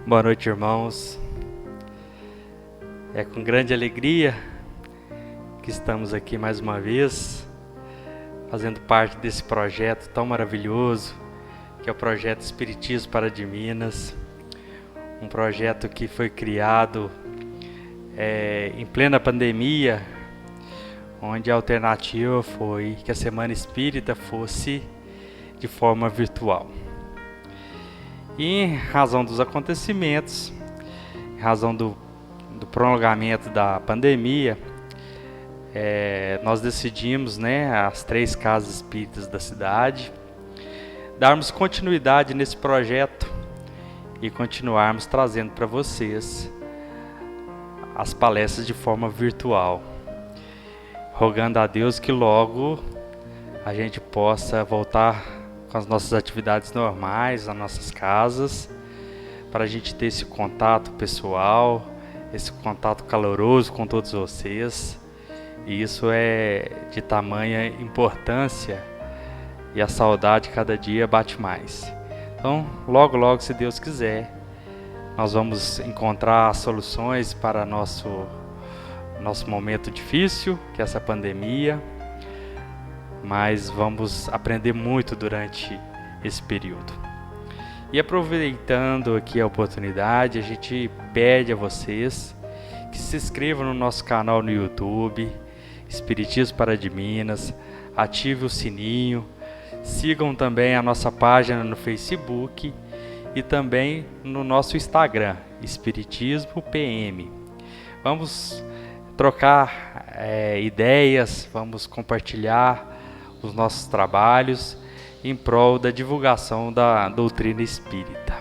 Boa noite, irmãos. É com grande alegria que estamos aqui mais uma vez, fazendo parte desse projeto tão maravilhoso, que é o projeto Espiritismo para de Minas. Um projeto que foi criado em plena pandemia, onde a alternativa foi que a Semana Espírita fosse de forma virtual. E em razão dos acontecimentos, em razão do prolongamento da pandemia, nós decidimos, as 3 casas espíritas da cidade, darmos continuidade nesse projeto e continuarmos trazendo para vocês as palestras de forma virtual, rogando a Deus que logo a gente possa voltar com as nossas atividades normais, nas nossas casas, para a gente ter esse contato pessoal, esse contato caloroso com todos vocês. E isso é de tamanha importância e a saudade cada dia bate mais. Então, logo, se Deus quiser, nós vamos encontrar soluções para nosso momento difícil, que é essa pandemia, mas vamos aprender muito durante esse período. E aproveitando aqui a oportunidade, a gente pede a vocês que se inscrevam no nosso canal no YouTube, Espiritismo para de Minas, ative o sininho, sigam também a nossa página no Facebook e também no nosso Instagram, Espiritismo PM. Vamos trocar ideias, vamos compartilhar os nossos trabalhos em prol da divulgação da doutrina espírita.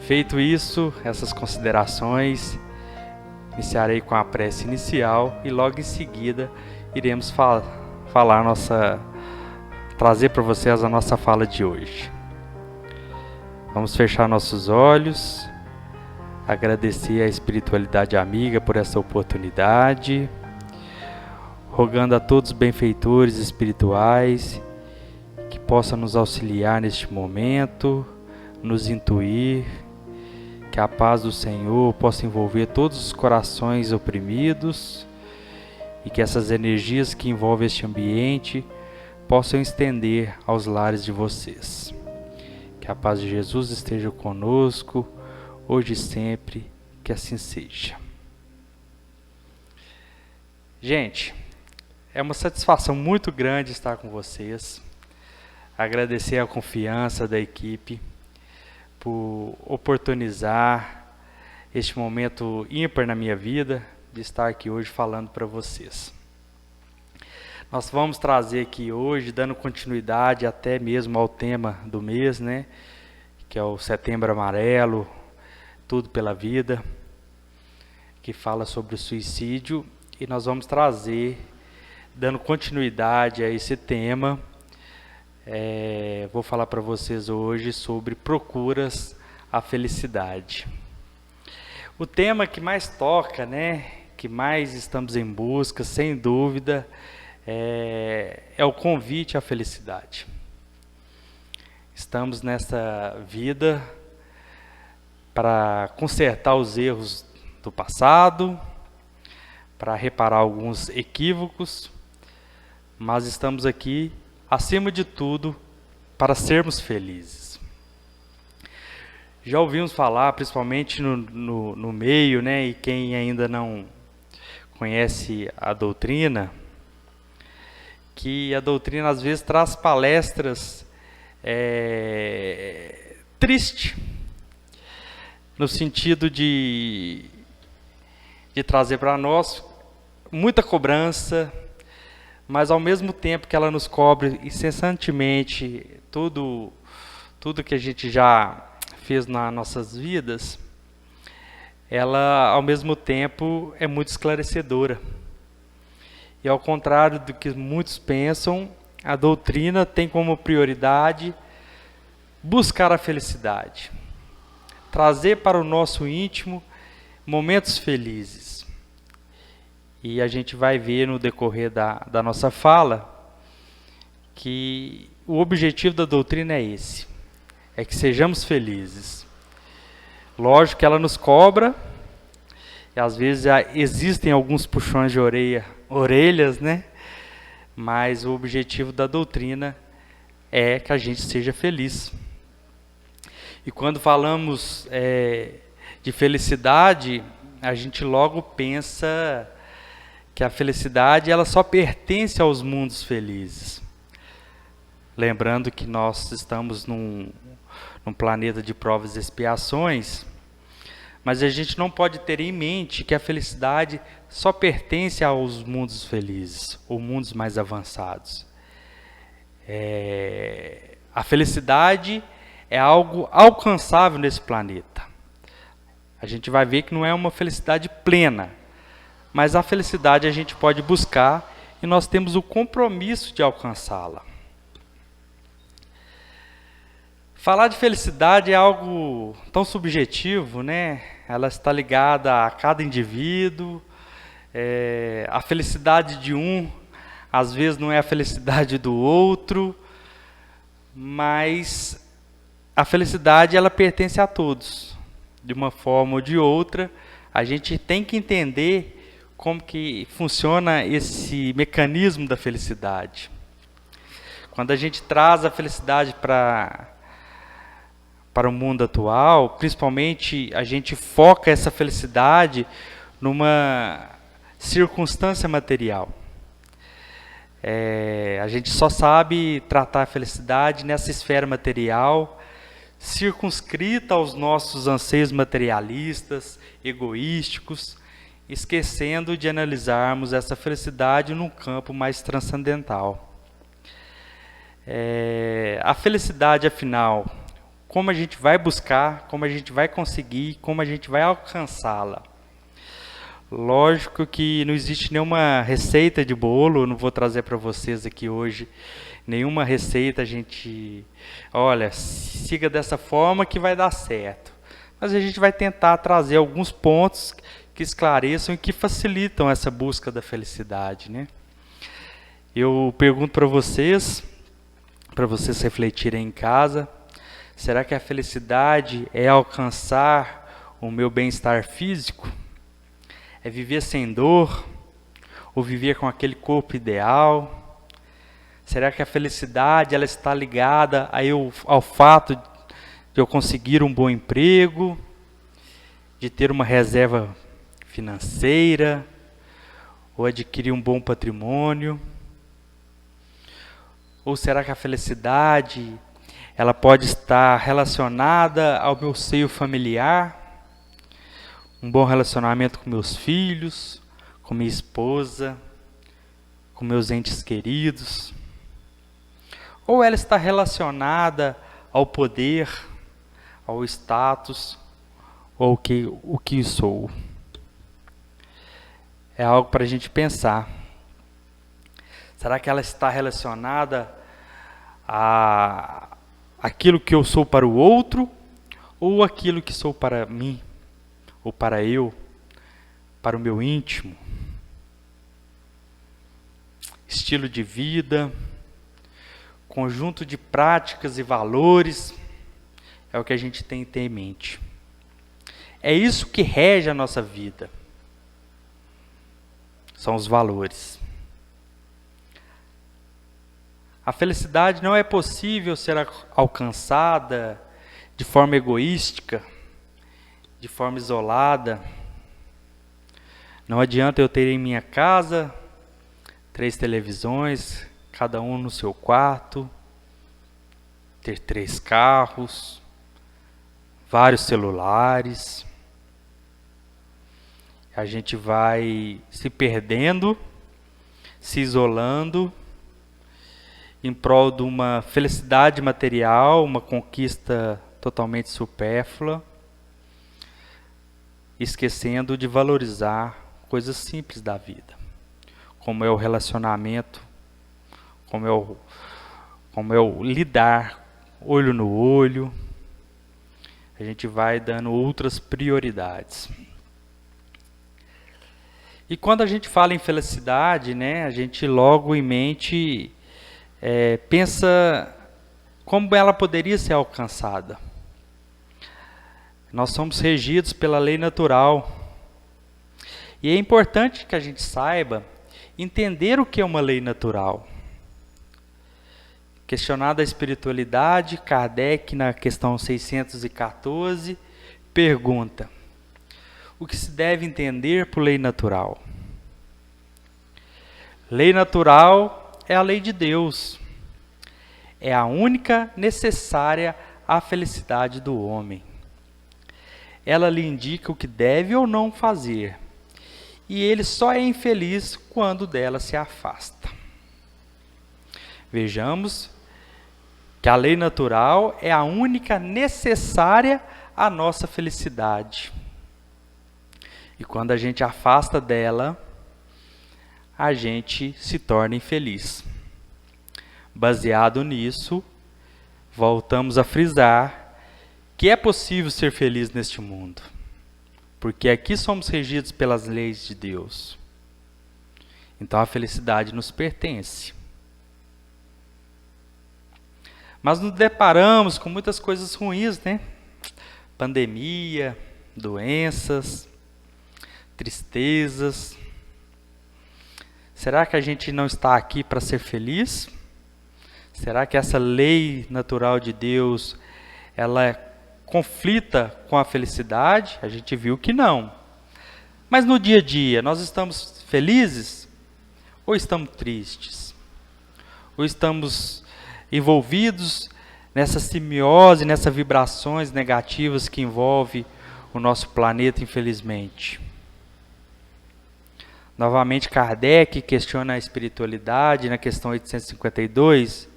Feito isso, essas considerações, iniciarei com a prece inicial e logo em seguida iremos trazer para vocês a nossa fala de hoje. Vamos fechar nossos olhos, agradecer a espiritualidade amiga por essa oportunidade, rogando a todos os benfeitores espirituais que possam nos auxiliar neste momento, nos intuir, que a paz do Senhor possa envolver todos os corações oprimidos e que essas energias que envolvem este ambiente possam estender aos lares de vocês. Que a paz de Jesus esteja conosco, hoje e sempre, que assim seja. Gente, é uma satisfação muito grande estar com vocês, agradecer a confiança da equipe por oportunizar este momento ímpar na minha vida de estar aqui hoje falando para vocês. Nós vamos trazer aqui hoje, dando continuidade até mesmo ao tema do mês, que é o Setembro Amarelo, Tudo pela Vida, que fala sobre o suicídio, e nós vamos trazer, dando continuidade a esse tema, vou falar para vocês hoje sobre procuras à felicidade. O tema que mais toca, que mais estamos em busca, sem dúvida, é o convite à felicidade. Estamos nessa vida para consertar os erros do passado, para reparar alguns equívocos, mas estamos aqui, acima de tudo, para sermos felizes. Já ouvimos falar, principalmente no meio, e quem ainda não conhece a doutrina, que a doutrina às vezes traz palestras tristes, no sentido de trazer para nós muita cobrança, mas ao mesmo tempo que ela nos cobre incessantemente tudo que a gente já fez nas nossas vidas, ela ao mesmo tempo é muito esclarecedora. E ao contrário do que muitos pensam, a doutrina tem como prioridade buscar a felicidade, trazer para o nosso íntimo momentos felizes. E a gente vai ver no decorrer da nossa fala que o objetivo da doutrina é esse, é que sejamos felizes. Lógico que ela nos cobra, e às vezes existem alguns puxões de orelhas, né? Mas o objetivo da doutrina é que a gente seja feliz. E quando falamos de felicidade, a gente logo pensa que a felicidade ela só pertence aos mundos felizes. Lembrando que nós estamos num planeta de provas e expiações, mas a gente não pode ter em mente que a felicidade só pertence aos mundos felizes, ou mundos mais avançados. A felicidade é algo alcançável nesse planeta. A gente vai ver que não é uma felicidade plena, mas a felicidade a gente pode buscar e nós temos o compromisso de alcançá-la. Falar de felicidade é algo tão subjetivo, né? Ela está ligada a cada indivíduo. A felicidade de um, às vezes, não é a felicidade do outro, mas a felicidade ela pertence a todos, de uma forma ou de outra. A gente tem que entender como que funciona esse mecanismo da felicidade. Quando a gente traz a felicidade para o mundo atual, principalmente a gente foca essa felicidade numa circunstância material. A gente só sabe tratar a felicidade nessa esfera material, circunscrita aos nossos anseios materialistas, egoísticos, esquecendo de analisarmos essa felicidade num campo mais transcendental. A felicidade, afinal, como a gente vai buscar, como a gente vai conseguir, como a gente vai alcançá-la. Lógico que não existe nenhuma receita de bolo, não vou trazer para vocês aqui hoje nenhuma receita, a gente, olha, siga dessa forma que vai dar certo. Mas a gente vai tentar trazer alguns pontos que esclareçam e que facilitam essa busca da felicidade, né? Eu pergunto para vocês refletirem em casa, será que a felicidade é alcançar o meu bem-estar físico? É viver sem dor? Ou viver com aquele corpo ideal? Será que a felicidade ela está ligada ao fato de eu conseguir um bom emprego? De ter uma reserva financeira? Ou adquirir um bom patrimônio? Ou será que a felicidade ela pode estar relacionada ao meu seio familiar, um bom relacionamento com meus filhos, com minha esposa, com meus entes queridos? Ou ela está relacionada ao poder, ao status, ou o que sou? É algo para a gente pensar. Será que ela está relacionada a aquilo que eu sou para o outro, ou aquilo que sou para mim, ou para eu, para o meu íntimo? Estilo de vida, conjunto de práticas e valores, é o que a gente tem que ter em mente. É isso que rege a nossa vida. São os valores. A felicidade não é possível ser alcançada de forma egoística, de forma isolada. Não adianta eu ter em minha casa 3 televisões, cada um no seu quarto, ter 3 carros, vários celulares. A gente vai se perdendo, se isolando, em prol de uma felicidade material, uma conquista totalmente supérflua, esquecendo de valorizar coisas simples da vida, como é o relacionamento, como é o lidar olho no olho. A gente vai dando outras prioridades. E quando a gente fala em felicidade, né, a gente logo em mente pensa como ela poderia ser alcançada. Nós somos regidos pela lei natural. E é importante que a gente saiba entender o que é uma lei natural. Questionada a espiritualidade, Kardec, na questão 614, pergunta: o que se deve entender por lei natural? Lei natural é a lei de Deus. É a única necessária à felicidade do homem. Ela lhe indica o que deve ou não fazer. E ele só é infeliz quando dela se afasta. Vejamos que a lei natural é a única necessária à nossa felicidade. E quando a gente afasta dela, a gente se torna infeliz. Baseado nisso, voltamos a frisar que é possível ser feliz neste mundo, porque aqui somos regidos pelas leis de Deus. Então a felicidade nos pertence. Mas nos deparamos com muitas coisas ruins, né? Pandemia, doenças, tristezas. Será que a gente não está aqui para ser feliz? Será que essa lei natural de Deus, ela conflita com a felicidade? A gente viu que não. Mas no dia a dia, nós estamos felizes? Ou estamos tristes? Ou estamos envolvidos nessa simbiose, nessas vibrações negativas que envolve o nosso planeta, infelizmente? Novamente, Kardec questiona a espiritualidade na questão 852.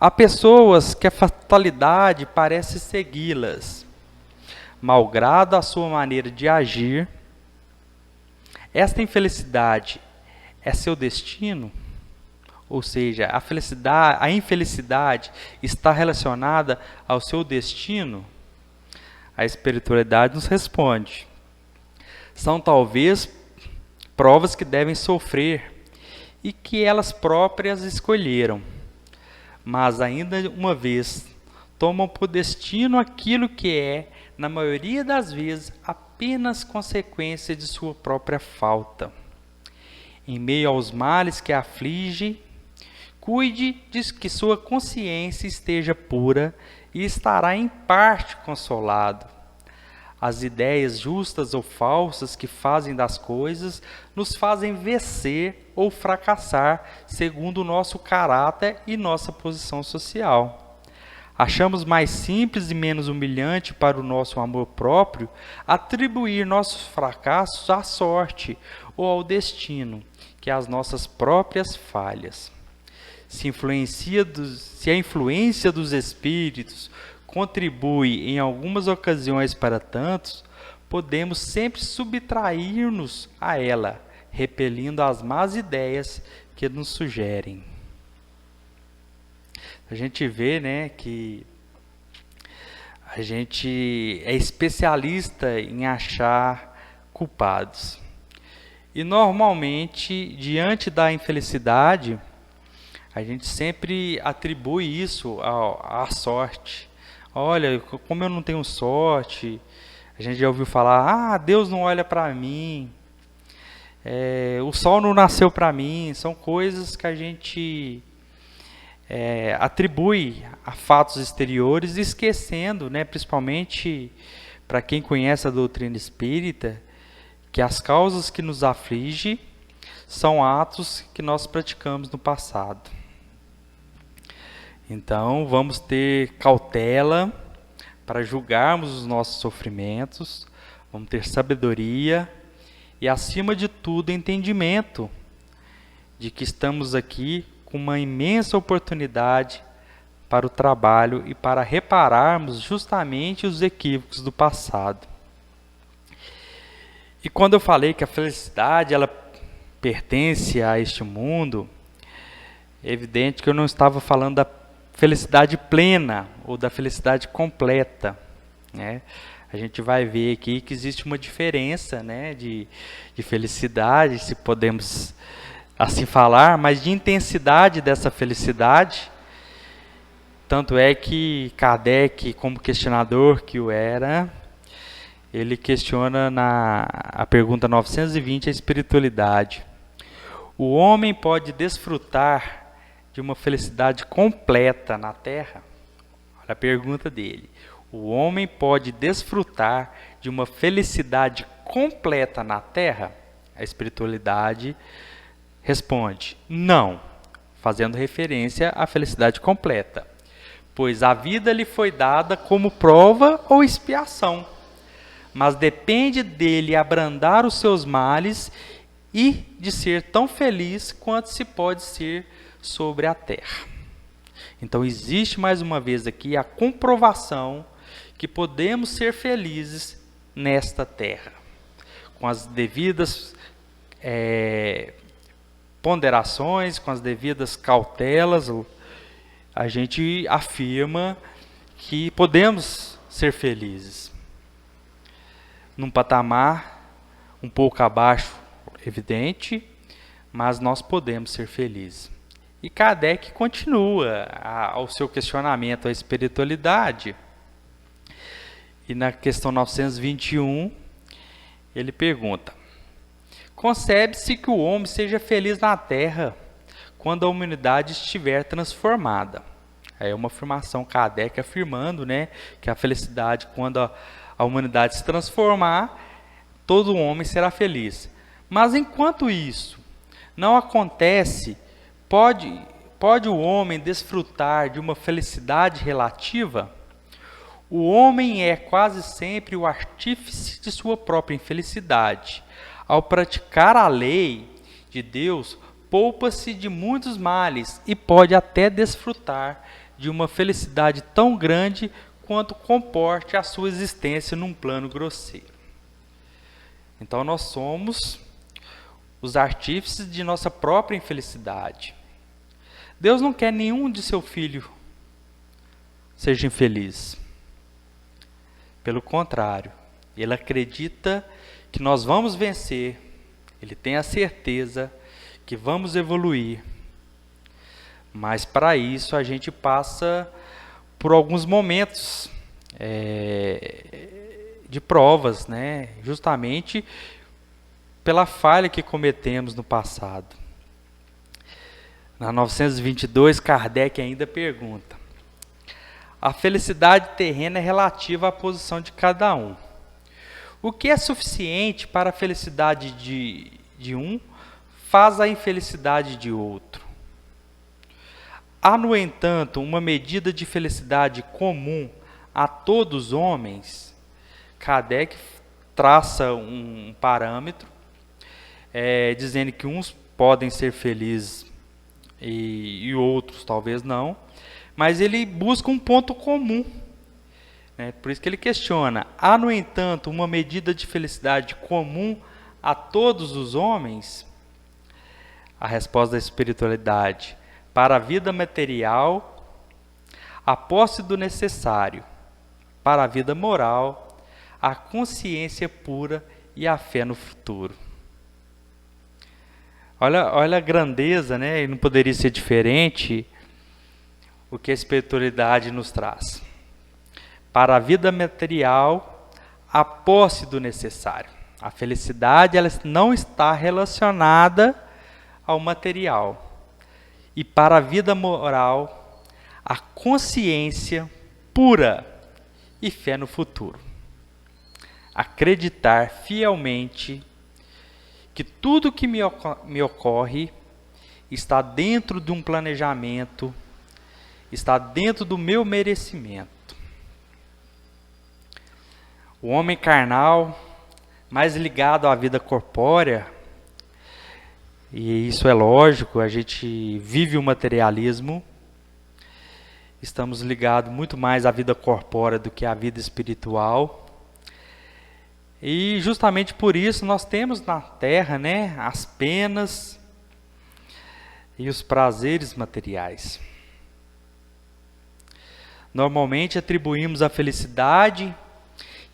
Há pessoas que a fatalidade parece segui-las, malgrado a sua maneira de agir. Esta infelicidade é seu destino? Ou seja, a infelicidade está relacionada ao seu destino? A espiritualidade nos responde: são talvez provas que devem sofrer e que elas próprias escolheram, mas ainda uma vez tomam por destino aquilo que é, na maioria das vezes, apenas consequência de sua própria falta. Em meio aos males que a afligem, cuide de que sua consciência esteja pura e estará em parte consolado. As ideias justas ou falsas que fazem das coisas nos fazem vencer ou fracassar segundo o nosso caráter e nossa posição social. Achamos mais simples e menos humilhante para o nosso amor próprio atribuir nossos fracassos à sorte ou ao destino, que às nossas próprias falhas. Se a influência dos espíritos contribui em algumas ocasiões para tantos, podemos sempre subtrair-nos a ela, repelindo as más ideias que nos sugerem. A gente vê, né, que a gente é especialista em achar culpados. E normalmente, diante da infelicidade, a gente sempre atribui isso à sorte. Olha, como eu não tenho sorte. A gente já ouviu falar: Deus não olha para mim, o sol não nasceu para mim. São coisas que a gente atribui a fatos exteriores, esquecendo, né, principalmente para quem conhece a doutrina espírita, que as causas que nos afligem são atos que nós praticamos no passado. Então, vamos ter cautela para julgarmos os nossos sofrimentos, vamos ter sabedoria e, acima de tudo, entendimento de que estamos aqui com uma imensa oportunidade para o trabalho e para repararmos justamente os equívocos do passado. E quando eu falei que a felicidade ela pertence a este mundo, é evidente que eu não estava falando da felicidade plena ou da felicidade completa, né? A gente vai ver aqui que existe uma diferença, né, de felicidade, se podemos assim falar, mas de intensidade dessa felicidade. Tanto é que Kardec, como questionador que o era, ele questiona a pergunta 920, a espiritualidade. O homem pode desfrutar de uma felicidade completa na Terra? Olha a pergunta dele. O homem pode desfrutar de uma felicidade completa na Terra? A espiritualidade responde: não, fazendo referência à felicidade completa, pois a vida lhe foi dada como prova ou expiação, mas depende dele abrandar os seus males e de ser tão feliz quanto se pode ser sobre a terra. Então existe mais uma vez aqui a comprovação que podemos ser felizes nesta terra, com as devidas ponderações, com as devidas cautelas. A gente afirma que podemos ser felizes num patamar um pouco abaixo, evidente, mas nós podemos ser felizes. E Kardec continua ao seu questionamento à espiritualidade. E na questão 921, ele pergunta: concebe-se que o homem seja feliz na Terra quando a humanidade estiver transformada? É uma afirmação, Kardec afirmando, que a felicidade, quando a humanidade se transformar, todo homem será feliz. Mas enquanto isso não acontece, pode o homem desfrutar de uma felicidade relativa? O homem é quase sempre o artífice de sua própria infelicidade. Ao praticar a lei de Deus, poupa-se de muitos males e pode até desfrutar de uma felicidade tão grande quanto comporte a sua existência num plano grosseiro. Então nós somos os artífices de nossa própria infelicidade. Deus não quer nenhum de seu filho seja infeliz. Pelo contrário, Ele acredita que nós vamos vencer, Ele tem a certeza que vamos evoluir. Mas para isso a gente passa por alguns momentos de provas, justamente pela falha que cometemos no passado. Na 922, Kardec ainda pergunta: a felicidade terrena é relativa à posição de cada um. O que é suficiente para a felicidade de um faz a infelicidade de outro. Há, no entanto, uma medida de felicidade comum a todos os homens. Kardec traça um parâmetro, dizendo que uns podem ser felizes e outros talvez não, mas ele busca um ponto comum. Por isso que ele questiona: há, no entanto, uma medida de felicidade comum a todos os homens? A resposta da espiritualidade: para a vida material, a posse do necessário; para a vida moral, a consciência pura e a fé no futuro. Olha a grandeza, e não poderia ser diferente o que a espiritualidade nos traz. Para a vida material, a posse do necessário. A felicidade, ela não está relacionada ao material. E para a vida moral, a consciência pura e fé no futuro. Acreditar fielmente que tudo que me ocorre está dentro de um planejamento, está dentro do meu merecimento. O homem carnal, mais ligado à vida corpórea, e isso é lógico, a gente vive o materialismo, estamos ligados muito mais à vida corpórea do que à vida espiritual. E justamente por isso nós temos na Terra, as penas e os prazeres materiais. Normalmente atribuímos a felicidade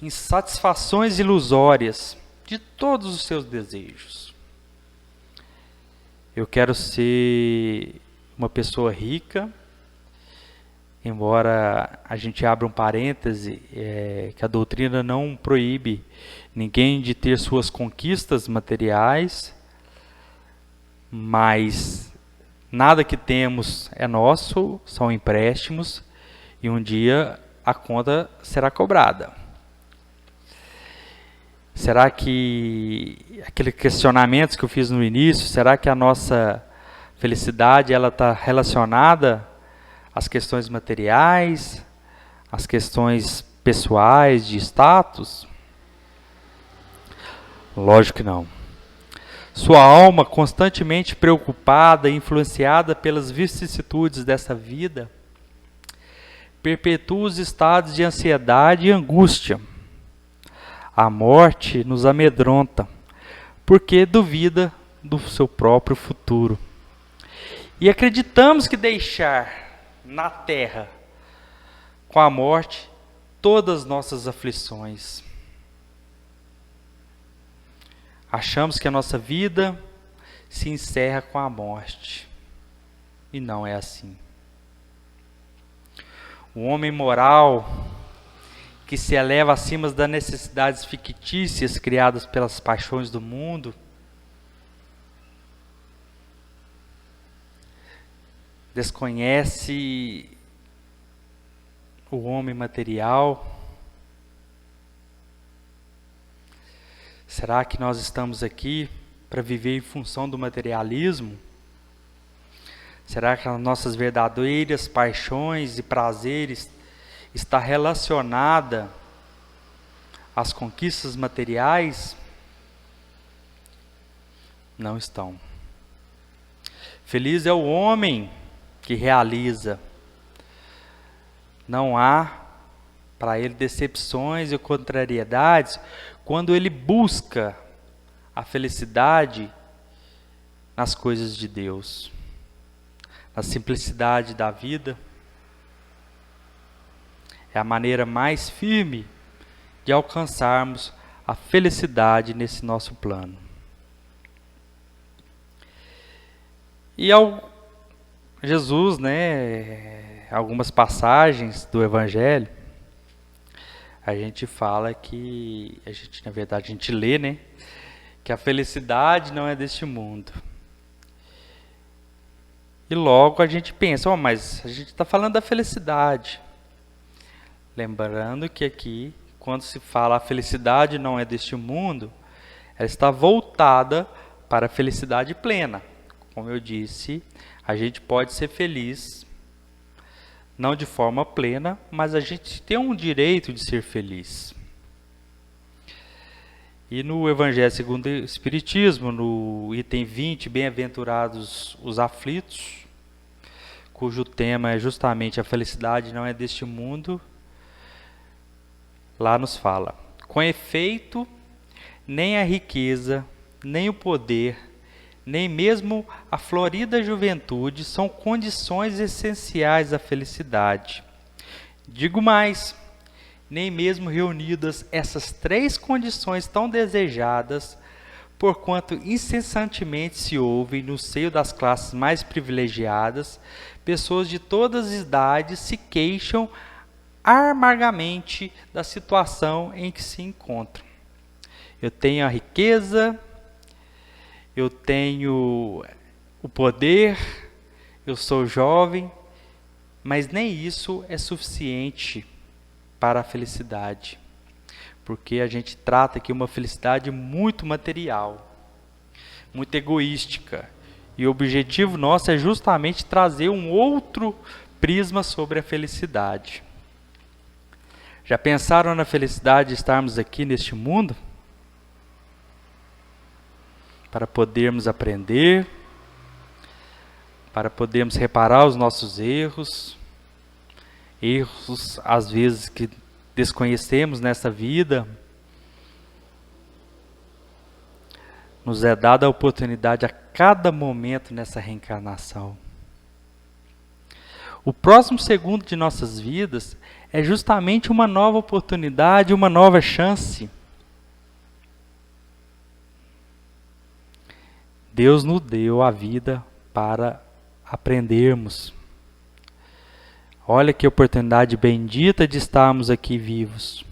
em satisfações ilusórias de todos os seus desejos. Eu quero ser uma pessoa rica, embora a gente abra um parêntese, que a doutrina não proíbe ninguém de ter suas conquistas materiais, mas nada que temos é nosso, são empréstimos, e um dia a conta será cobrada. Será que, aquele questionamento que eu fiz no início, será que a nossa felicidade ela está relacionada às questões materiais, às questões pessoais, de status? Lógico que não. Sua alma, constantemente preocupada e influenciada pelas vicissitudes dessa vida, perpetua os estados de ansiedade e angústia. A morte nos amedronta, porque duvida do seu próprio futuro. E acreditamos que deixar na terra, com a morte, todas as nossas aflições. Achamos que a nossa vida se encerra com a morte. E não é assim. O homem moral, que se eleva acima das necessidades fictícias criadas pelas paixões do mundo, desconhece o homem material. Será que nós estamos aqui para viver em função do materialismo? Será que as nossas verdadeiras paixões e prazeres está relacionada às conquistas materiais? Não estão. Feliz é o homem que realiza. Não há para ele decepções e contrariedades quando ele busca a felicidade nas coisas de Deus, na simplicidade da vida. É a maneira mais firme de alcançarmos a felicidade nesse nosso plano. E Jesus, algumas passagens do Evangelho, a gente fala que, na verdade, a gente lê, que a felicidade não é deste mundo. E logo a gente pensa, mas a gente está falando da felicidade. Lembrando que aqui, quando se fala a felicidade não é deste mundo, ela está voltada para a felicidade plena. Como eu disse, a gente pode ser feliz, não de forma plena, mas a gente tem um direito de ser feliz. E no Evangelho segundo o Espiritismo, no item 20, bem-aventurados os aflitos, cujo tema é justamente a felicidade não é deste mundo, lá nos fala: com efeito, nem a riqueza, nem o poder, nem mesmo a florida juventude são condições essenciais à felicidade. Digo mais, nem mesmo reunidas essas três condições tão desejadas, porquanto incessantemente se ouvem no seio das classes mais privilegiadas, pessoas de todas as idades se queixam amargamente da situação em que se encontram. Eu tenho a riqueza, eu tenho o poder, eu sou jovem, mas nem isso é suficiente para a felicidade, porque a gente trata aqui uma felicidade muito material, muito egoística, e o objetivo nosso é justamente trazer um outro prisma sobre a felicidade. Já pensaram na felicidade de estarmos aqui neste mundo? Para podermos aprender, para podermos reparar os nossos erros às vezes que desconhecemos nessa vida. Nos é dada a oportunidade a cada momento nessa reencarnação. O próximo segundo de nossas vidas é justamente uma nova oportunidade, uma nova chance. Deus nos deu a vida para aprendermos. Olha que oportunidade bendita de estarmos aqui vivos.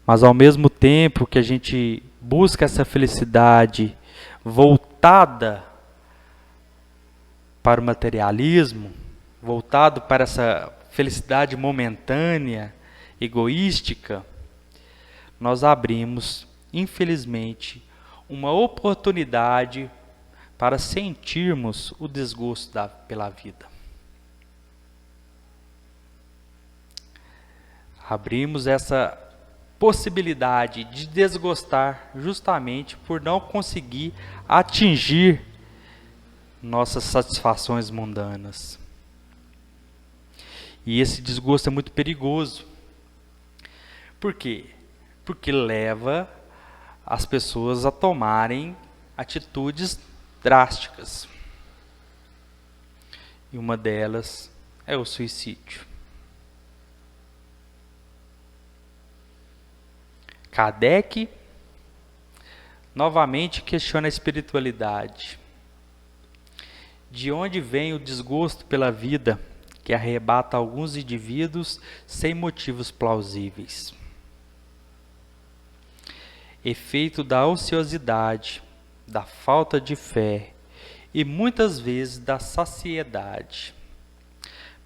Mas ao mesmo tempo que a gente busca essa felicidade voltada para o materialismo, voltado para essa felicidade momentânea, egoística, nós abrimos, infelizmente, uma oportunidade para sentirmos o desgosto pela vida. Abrimos essa possibilidade de desgostar justamente por não conseguir atingir nossas satisfações mundanas. E esse desgosto é muito perigoso. Por quê? Porque leva as pessoas a tomarem atitudes drásticas. E uma delas é o suicídio. Kardec novamente questiona a espiritualidade. De onde vem o desgosto pela vida que arrebata alguns indivíduos sem motivos plausíveis? Efeito da ociosidade, da falta de fé e muitas vezes da saciedade.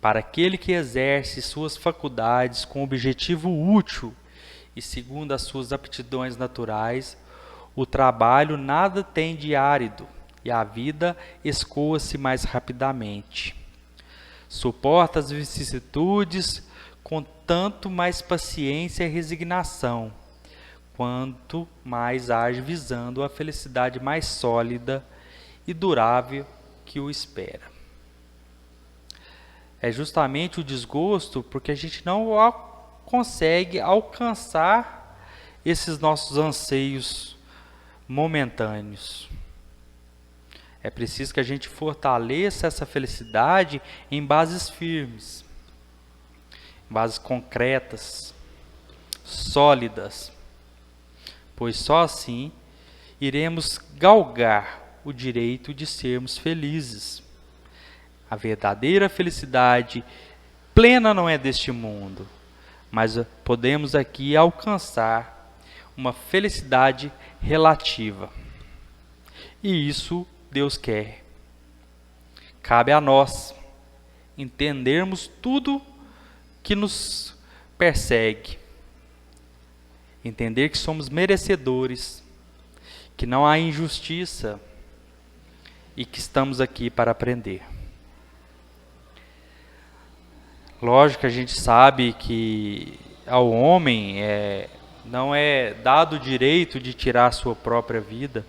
Para aquele que exerce suas faculdades com objetivo útil e segundo as suas aptidões naturais, o trabalho nada tem de árido e a vida escoa-se mais rapidamente. Suporta as vicissitudes com tanto mais paciência e resignação, quanto mais age visando a felicidade mais sólida e durável que o espera. É justamente o desgosto porque a gente não consegue alcançar esses nossos anseios momentâneos. É preciso que a gente fortaleça essa felicidade em bases firmes, bases concretas, sólidas, pois só assim iremos galgar o direito de sermos felizes. A verdadeira felicidade plena não é deste mundo, mas podemos aqui alcançar uma felicidade relativa. E isso Deus quer. Cabe a nós entendermos tudo que nos persegue. Entender que somos merecedores, que não há injustiça e que estamos aqui para aprender. Lógico que a gente sabe que ao homem não é dado o direito de tirar a sua própria vida.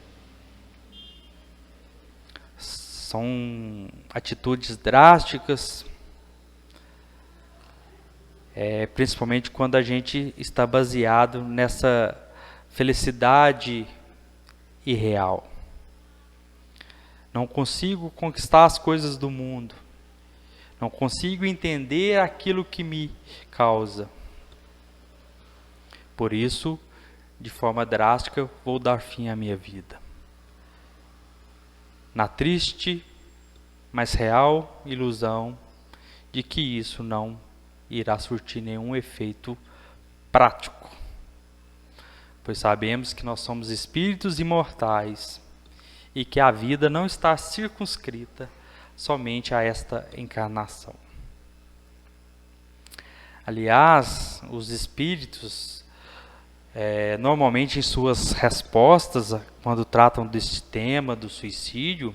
São atitudes drásticas, principalmente quando a gente está baseado nessa felicidade irreal. Não consigo conquistar as coisas do mundo. Não consigo entender aquilo que me causa. Por isso, de forma drástica, vou dar fim à minha vida. Na triste, mas real ilusão de que isso não irá surtir nenhum efeito prático. Pois sabemos que nós somos espíritos imortais e que a vida não está circunscrita somente a esta encarnação. Aliás, os espíritos, normalmente em suas respostas, quando tratam deste tema do suicídio,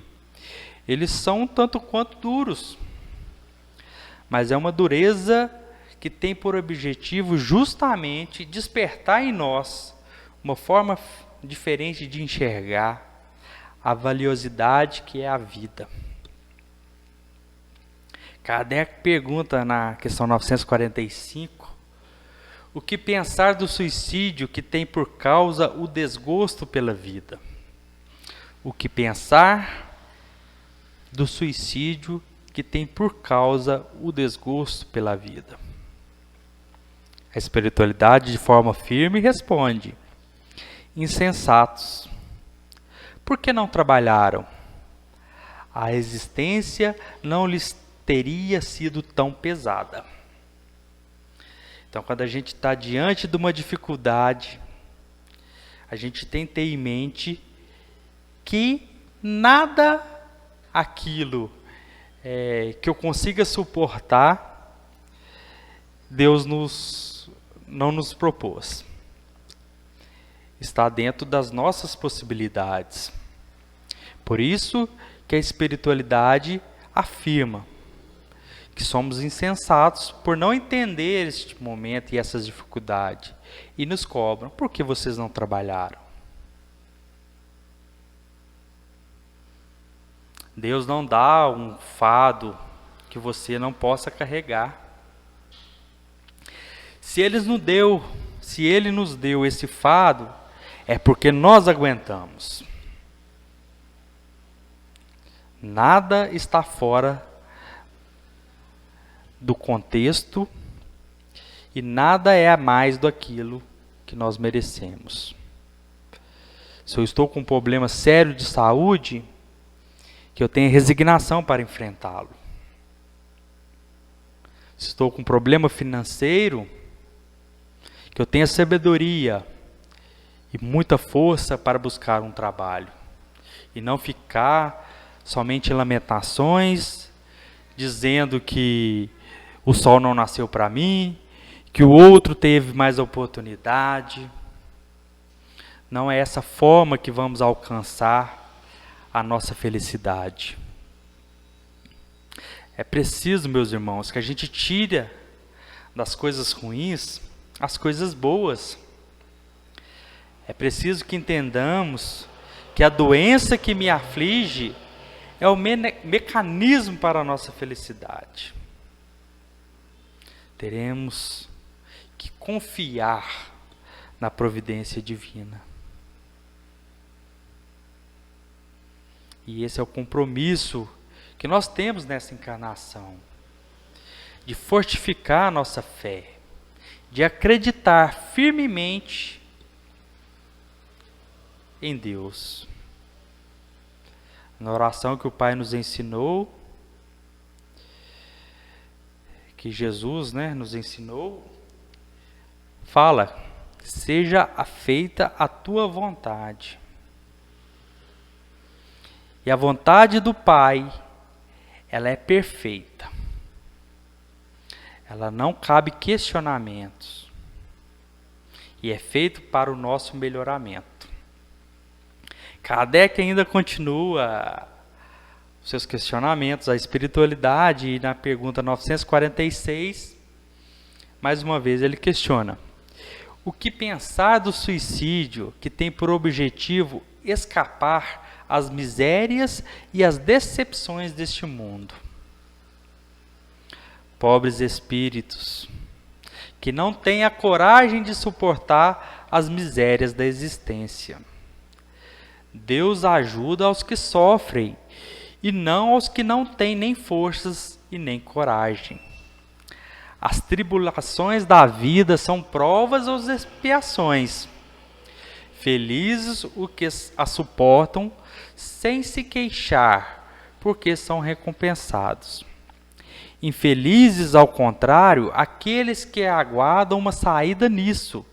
eles são um tanto quanto duros. Mas é uma dureza que tem por objetivo justamente despertar em nós uma forma diferente de enxergar a valiosidade que é a vida. Kardec pergunta na questão 945, o que pensar do suicídio que tem por causa o desgosto pela vida? O que pensar do suicídio que tem por causa o desgosto pela vida? A espiritualidade, de forma firme, responde: insensatos. Por que não trabalharam? A existência não lhes teria sido tão pesada. Então, quando a gente está diante de uma dificuldade, a gente tem que ter em mente que nada aquilo que eu consiga suportar, Deus não nos propôs. Está dentro das nossas possibilidades. Por isso que a espiritualidade afirma que somos insensatos por não entender este momento e essas dificuldades, e nos cobram: por que vocês não trabalharam? Deus não dá um fardo que você não possa carregar. Se Ele nos deu esse fardo, é porque nós aguentamos. Nada está fora do contexto e nada é a mais do aquilo que nós merecemos. Se eu estou com um problema sério de saúde, que eu tenha resignação para enfrentá-lo. Se estou com um problema financeiro, que eu tenha sabedoria e muita força para buscar um trabalho. E não ficar somente em lamentações, dizendo que o sol não nasceu para mim, que o outro teve mais oportunidade. Não é essa forma que vamos alcançar a nossa felicidade. É preciso, meus irmãos, que a gente tire das coisas ruins as coisas boas. É preciso que entendamos que a doença que me aflige é o mecanismo para a nossa felicidade. Teremos que confiar na providência divina. E esse é o compromisso que nós temos nessa encarnação, de fortificar a nossa fé, de acreditar firmemente em Deus. Na oração que o Pai nos ensinou, que Jesus, nos ensinou, fala: seja feita a tua vontade. E a vontade do Pai, ela é perfeita. Ela não cabe questionamentos. E é feito para o nosso melhoramento. Kardec ainda continua os seus questionamentos à espiritualidade, e na pergunta 946, mais uma vez ele questiona: o que pensar do suicídio que tem por objetivo escapar às misérias e às decepções deste mundo? Pobres espíritos, que não têm a coragem de suportar as misérias da existência. Deus ajuda aos que sofrem, e não aos que não têm nem forças e nem coragem. As tribulações da vida são provas ou expiações. Felizes os que as suportam sem se queixar, porque são recompensados. Infelizes, ao contrário, aqueles que aguardam uma saída nisso,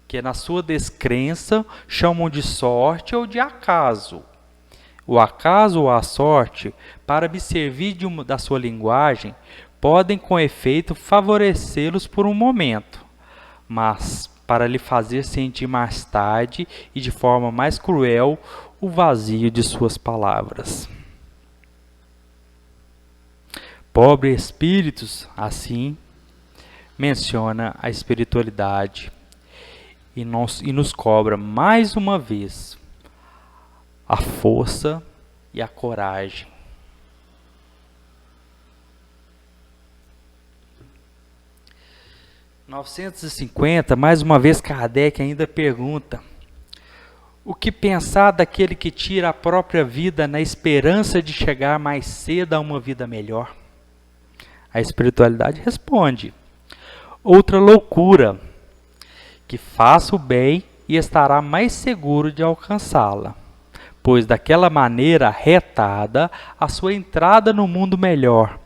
que na sua descrença chamam de sorte ou de acaso. O acaso ou a sorte, para me servir da sua linguagem, podem com efeito favorecê-los por um momento, mas para lhe fazer sentir mais tarde e de forma mais cruel o vazio de suas palavras. Pobres espíritos, assim, menciona a espiritualidade e nos cobra mais uma vez a força e a coragem. Em 950, mais uma vez Kardec ainda pergunta: o que pensar daquele que tira a própria vida na esperança de chegar mais cedo a uma vida melhor? A espiritualidade responde: outra loucura, que faça o bem e estará mais seguro de alcançá-la, pois daquela maneira retarda a sua entrada no mundo melhor,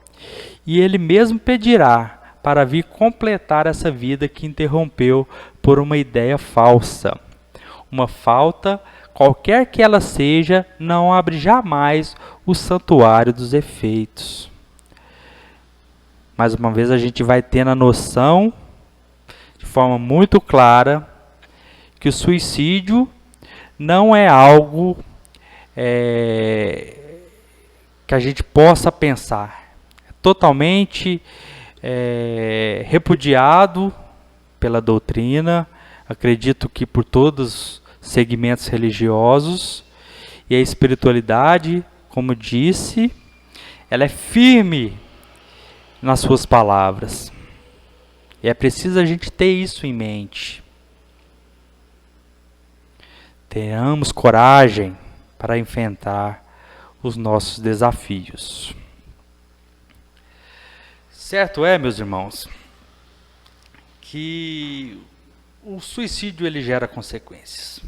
e Ele mesmo pedirá para vir completar essa vida que interrompeu por uma ideia falsa. Uma falta, qualquer que ela seja, não abre jamais o santuário dos efeitos. Mais uma vez a gente vai tendo a noção, de forma muito clara, que o suicídio não é algo que a gente possa pensar. É totalmente repudiado pela doutrina, acredito que por todos os segmentos religiosos, e a espiritualidade, como disse, ela é firme nas suas palavras. E é preciso a gente ter isso em mente. Tenhamos coragem para enfrentar os nossos desafios. Certo é, meus irmãos, que o suicídio ele gera consequências.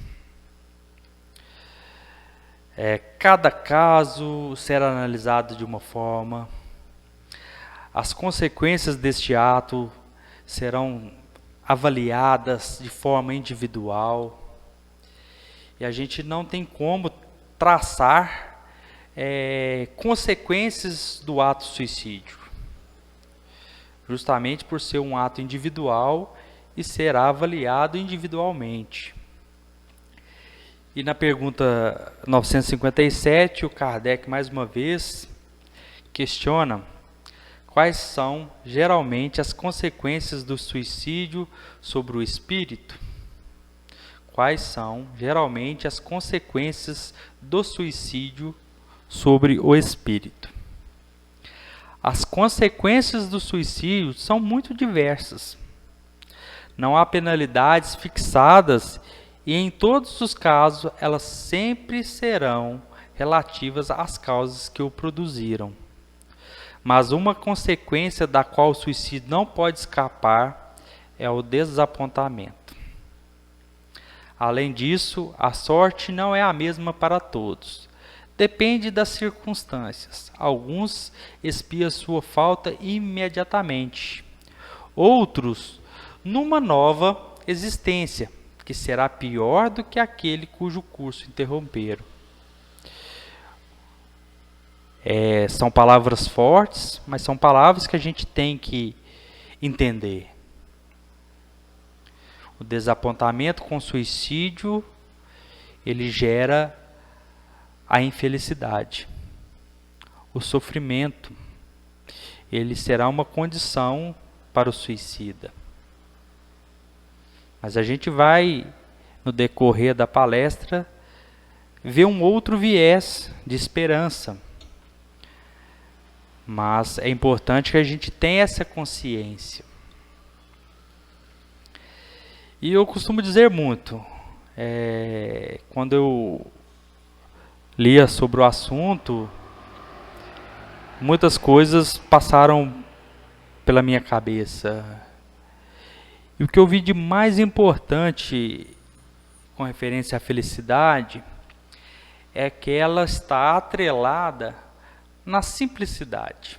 Cada caso será analisado de uma forma. As consequências deste ato serão avaliadas de forma individual. E a gente não tem como traçar consequências do ato suicídio. Justamente por ser um ato individual e será avaliado individualmente. E na pergunta 957, o Kardec mais uma vez questiona quais são geralmente as consequências do suicídio sobre o espírito. Quais são geralmente as consequências do suicídio sobre o espírito? As consequências do suicídio são muito diversas. Não há penalidades fixadas e, em todos os casos, elas sempre serão relativas às causas que o produziram. Mas uma consequência da qual o suicídio não pode escapar é o desapontamento. Além disso, a sorte não é a mesma para todos. Depende das circunstâncias. Alguns expiam sua falta imediatamente. Outros, numa nova existência, que será pior do que aquele cujo curso interromperam. São palavras fortes, mas são palavras que a gente tem que entender. O desapontamento com o suicídio, ele gera a infelicidade. O sofrimento, ele será uma condição para o suicida. Mas a gente vai, no decorrer da palestra, ver um outro viés de esperança. Mas é importante que a gente tenha essa consciência. E eu costumo dizer muito, quando eu lia sobre o assunto, muitas coisas passaram pela minha cabeça. E o que eu vi de mais importante com referência à felicidade é que ela está atrelada na simplicidade.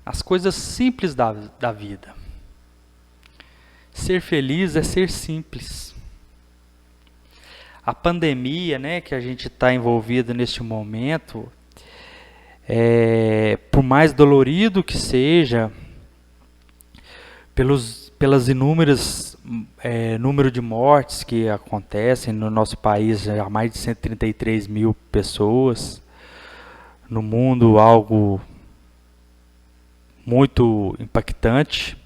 Nas coisas simples da vida. Ser feliz é ser simples. A pandemia, que a gente está envolvido neste momento, por mais dolorido que seja, pelas inúmeras número de mortes que acontecem no nosso país, já mais de 133 mil pessoas, no mundo algo muito impactante,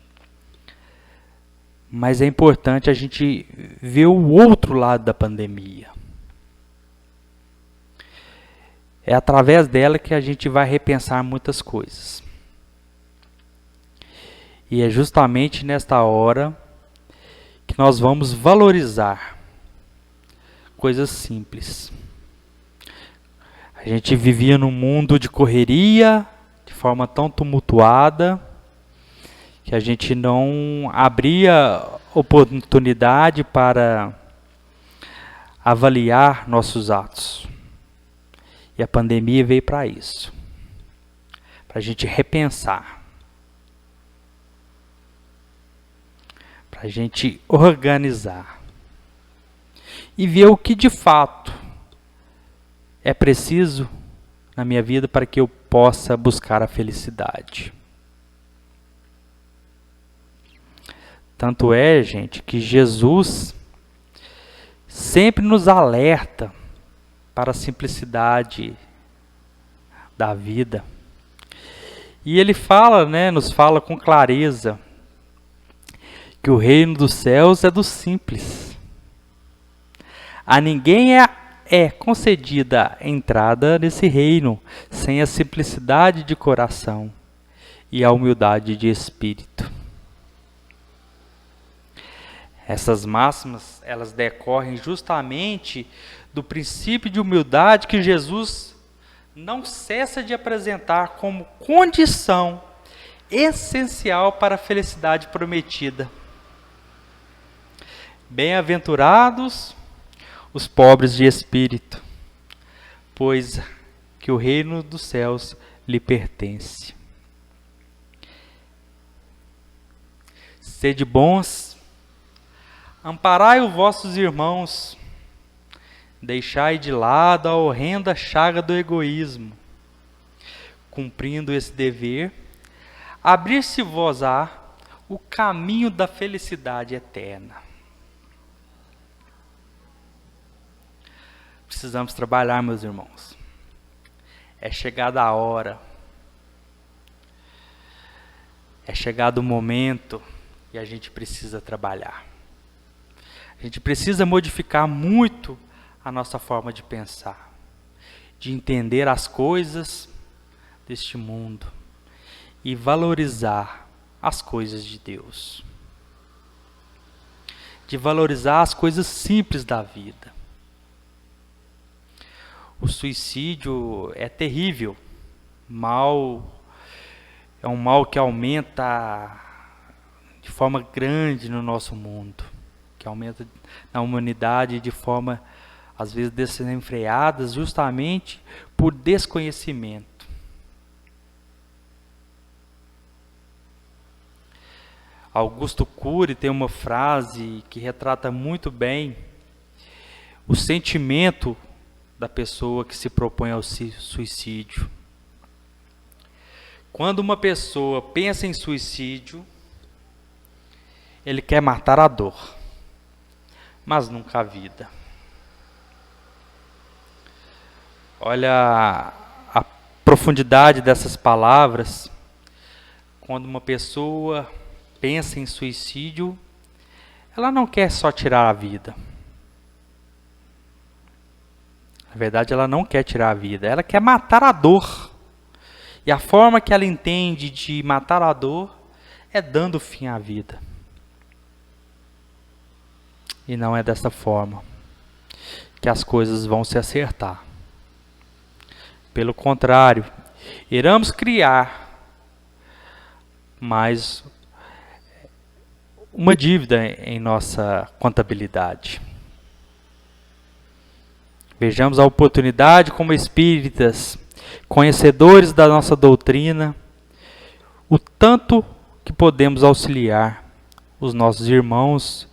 mas é importante a gente ver o outro lado da pandemia. É através dela que a gente vai repensar muitas coisas. E é justamente nesta hora que nós vamos valorizar coisas simples. A gente vivia num mundo de correria, de forma tão tumultuada, que a gente não abria oportunidade para avaliar nossos atos. E a pandemia veio para isso. para a gente repensar, para a gente organizar e ver o que de fato é preciso na minha vida para que eu possa buscar a felicidade. Tanto é, gente, que Jesus sempre nos alerta para a simplicidade da vida. E ele fala, nos fala com clareza que o reino dos céus é dos simples. A ninguém é concedida entrada nesse reino sem a simplicidade de coração e a humildade de espírito. Essas máximas, elas decorrem justamente do princípio de humildade que Jesus não cessa de apresentar como condição essencial para a felicidade prometida. Bem-aventurados os pobres de espírito, pois que o reino dos céus lhe pertence. Sede bons, amparai os vossos irmãos, deixai de lado a horrenda chaga do egoísmo. Cumprindo esse dever, abrir-se-vos-á o caminho da felicidade eterna. Precisamos trabalhar, meus irmãos. É chegada a hora. É chegado o momento e a gente precisa trabalhar. A gente precisa modificar muito a nossa forma de pensar, de entender as coisas deste mundo e valorizar as coisas de Deus. De valorizar as coisas simples da vida. O suicídio é terrível. É um mal que aumenta de forma grande no nosso mundo, que aumenta na humanidade de forma, às vezes, desenfreada, justamente por desconhecimento. Augusto Cury tem uma frase que retrata muito bem o sentimento da pessoa que se propõe ao suicídio. Quando uma pessoa pensa em suicídio, ele quer matar a dor, mas nunca a vida. Olha a profundidade dessas palavras. Quando uma pessoa pensa em suicídio, ela não quer só tirar a vida. Na verdade, ela não quer tirar a vida, ela quer matar a dor. E a forma que ela entende de matar a dor é dando fim à vida. E não é dessa forma que as coisas vão se acertar. Pelo contrário, iremos criar mais uma dívida em nossa contabilidade. Vejamos a oportunidade como espíritas, conhecedores da nossa doutrina, o tanto que podemos auxiliar os nossos irmãos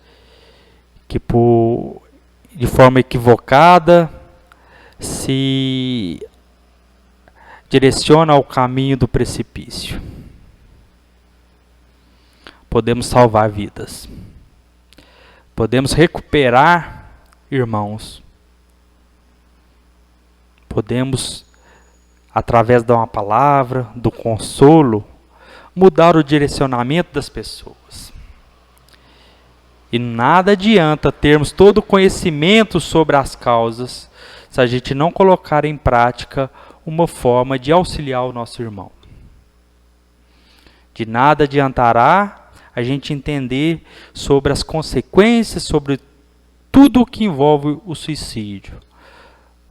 que de forma equivocada se direciona ao caminho do precipício. Podemos salvar vidas. Podemos recuperar irmãos. Podemos, através de uma palavra, do consolo, mudar o direcionamento das pessoas. E nada adianta termos todo o conhecimento sobre as causas se a gente não colocar em prática uma forma de auxiliar o nosso irmão. De nada adiantará a gente entender sobre as consequências, sobre tudo o que envolve o suicídio,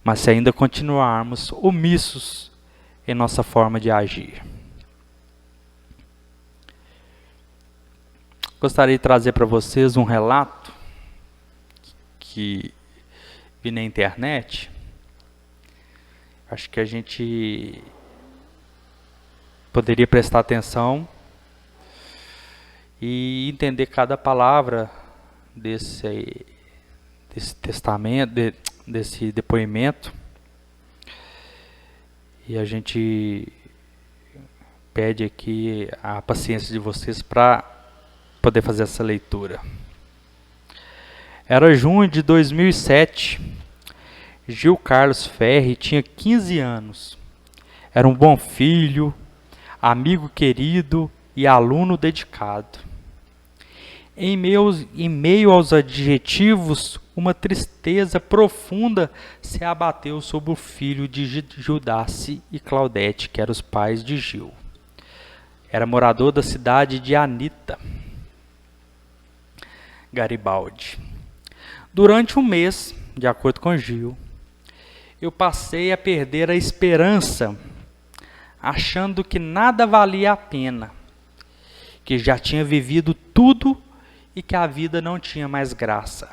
mas se ainda continuarmos omissos em nossa forma de agir. Gostaria de trazer para vocês um relato que vi na internet. Acho que a gente poderia prestar atenção e entender cada palavra desse testamento, desse depoimento. E a gente pede aqui a paciência de vocês para poder fazer essa leitura. Era junho de 2007. Gil Carlos Ferri tinha 15 anos. Era um bom filho, amigo querido e aluno dedicado. Em meio aos adjetivos, uma tristeza profunda se abateu sobre o filho de Giudace e Claudete, que eram os pais de Gil. Era morador da cidade de Anita, Garibaldi. Durante um mês, de acordo com Gil, eu passei a perder a esperança, achando que nada valia a pena, que já tinha vivido tudo e que a vida não tinha mais graça.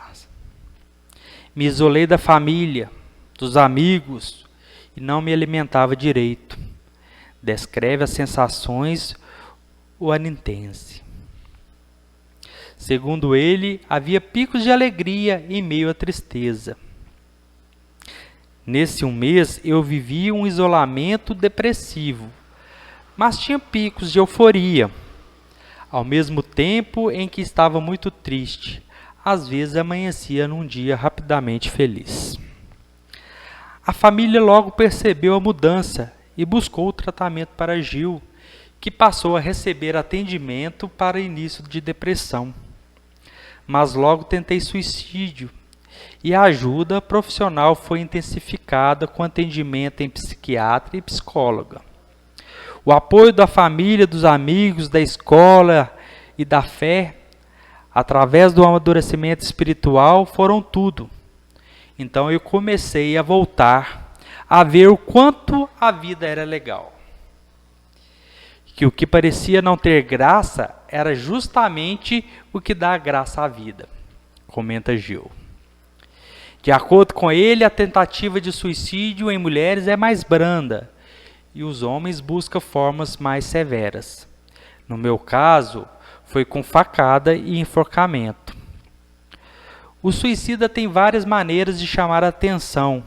Me isolei da família, dos amigos e não me alimentava direito. Descreve as sensações o anintense. Segundo ele, havia picos de alegria em meio à tristeza. Nesse um mês, eu vivia um isolamento depressivo, mas tinha picos de euforia. Ao mesmo tempo em que estava muito triste, às vezes amanhecia num dia rapidamente feliz. A família logo percebeu a mudança e buscou o tratamento para Gil, que passou a receber atendimento para início de depressão. Mas logo tentei suicídio e a ajuda profissional foi intensificada com atendimento em psiquiatra e psicóloga. O apoio da família, dos amigos, da escola e da fé, através do amadurecimento espiritual, foram tudo. Então eu comecei a voltar a ver o quanto a vida era legal. Que o que parecia não ter graça era justamente o que dá graça à vida, comenta Gil. De acordo com ele, a tentativa de suicídio em mulheres é mais branda e os homens buscam formas mais severas. No meu caso, foi com facada e enforcamento. O suicida tem várias maneiras de chamar a atenção,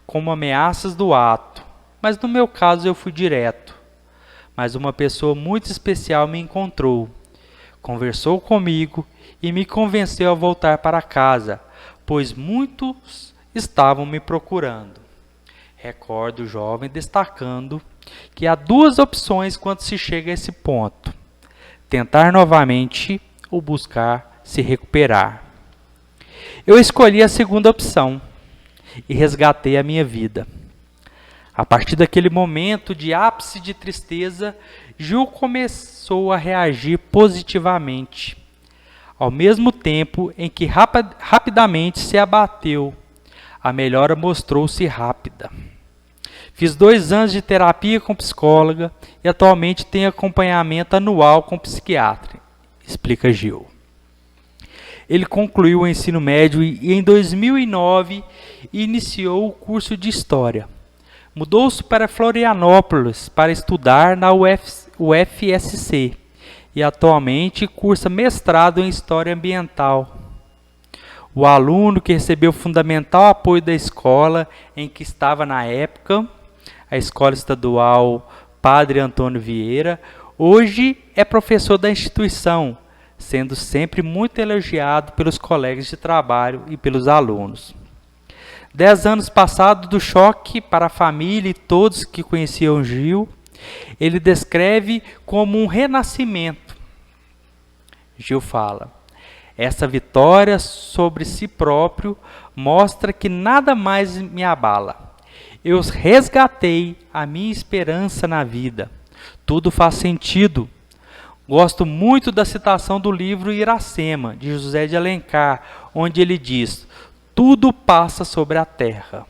como ameaças do ato, mas no meu caso eu fui direto. Mas uma pessoa muito especial me encontrou, conversou comigo e me convenceu a voltar para casa, pois muitos estavam me procurando. Recordo o jovem destacando que há duas opções quando se chega a esse ponto: tentar novamente ou buscar se recuperar. Eu escolhi a segunda opção e resgatei a minha vida. A partir daquele momento de ápice de tristeza, Gil começou a reagir positivamente, ao mesmo tempo em que rapidamente se abateu. A melhora mostrou-se rápida. Fiz 2 anos de terapia com psicóloga e atualmente tenho acompanhamento anual com psiquiatra, explica Gil. Ele concluiu o ensino médio e em 2009 iniciou o curso de História. Mudou-se para Florianópolis para estudar na UFSC e atualmente cursa mestrado em História Ambiental. O aluno que recebeu fundamental apoio da escola em que estava na época, a Escola Estadual Padre Antônio Vieira, hoje é professor da instituição, sendo sempre muito elogiado pelos colegas de trabalho e pelos alunos. 10 anos passados do choque para a família e todos que conheciam Gil, ele descreve como um renascimento. Gil fala: essa vitória sobre si próprio mostra que nada mais me abala. Eu resgatei a minha esperança na vida. Tudo faz sentido. Gosto muito da citação do livro Iracema, de José de Alencar, onde ele diz: tudo passa sobre a terra,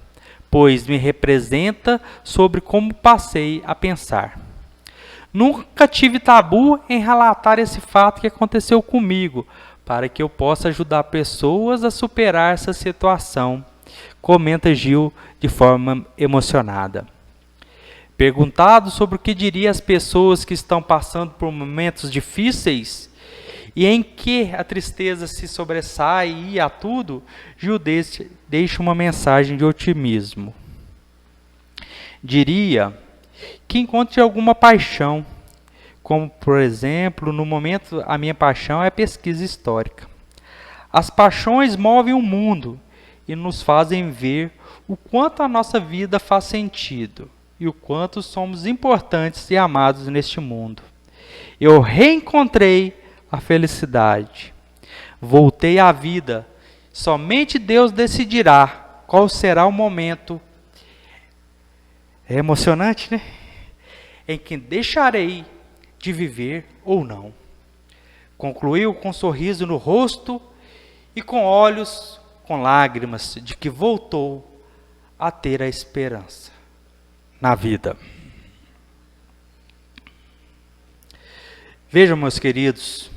pois me representa sobre como passei a pensar. Nunca tive tabu em relatar esse fato que aconteceu comigo, para que eu possa ajudar pessoas a superar essa situação, comenta Gil de forma emocionada. Perguntado sobre o que diria às pessoas que estão passando por momentos difíceis e em que a tristeza se sobressai a tudo, Gil deixa uma mensagem de otimismo. Diria que encontre alguma paixão, como, por exemplo, no momento a minha paixão é a pesquisa histórica. As paixões movem o mundo e nos fazem ver o quanto a nossa vida faz sentido e o quanto somos importantes e amados neste mundo. Eu reencontrei a felicidade. Voltei à vida. Somente Deus decidirá qual será o momento. É emocionante, né? Em que deixarei de viver ou não. Concluiu com um sorriso no rosto e com olhos com lágrimas de que voltou a ter a esperança na vida. Vejam, meus queridos,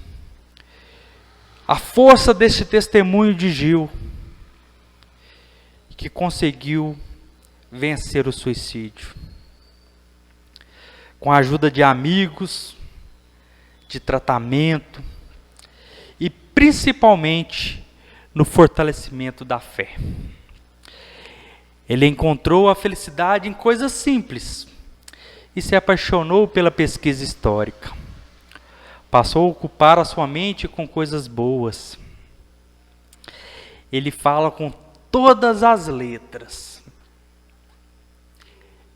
a força deste testemunho de Gil, que conseguiu vencer o suicídio. Com a ajuda de amigos, de tratamento e principalmente no fortalecimento da fé. Ele encontrou a felicidade em coisas simples e se apaixonou pela pesquisa histórica. Passou a ocupar a sua mente com coisas boas. Ele fala com todas as letras.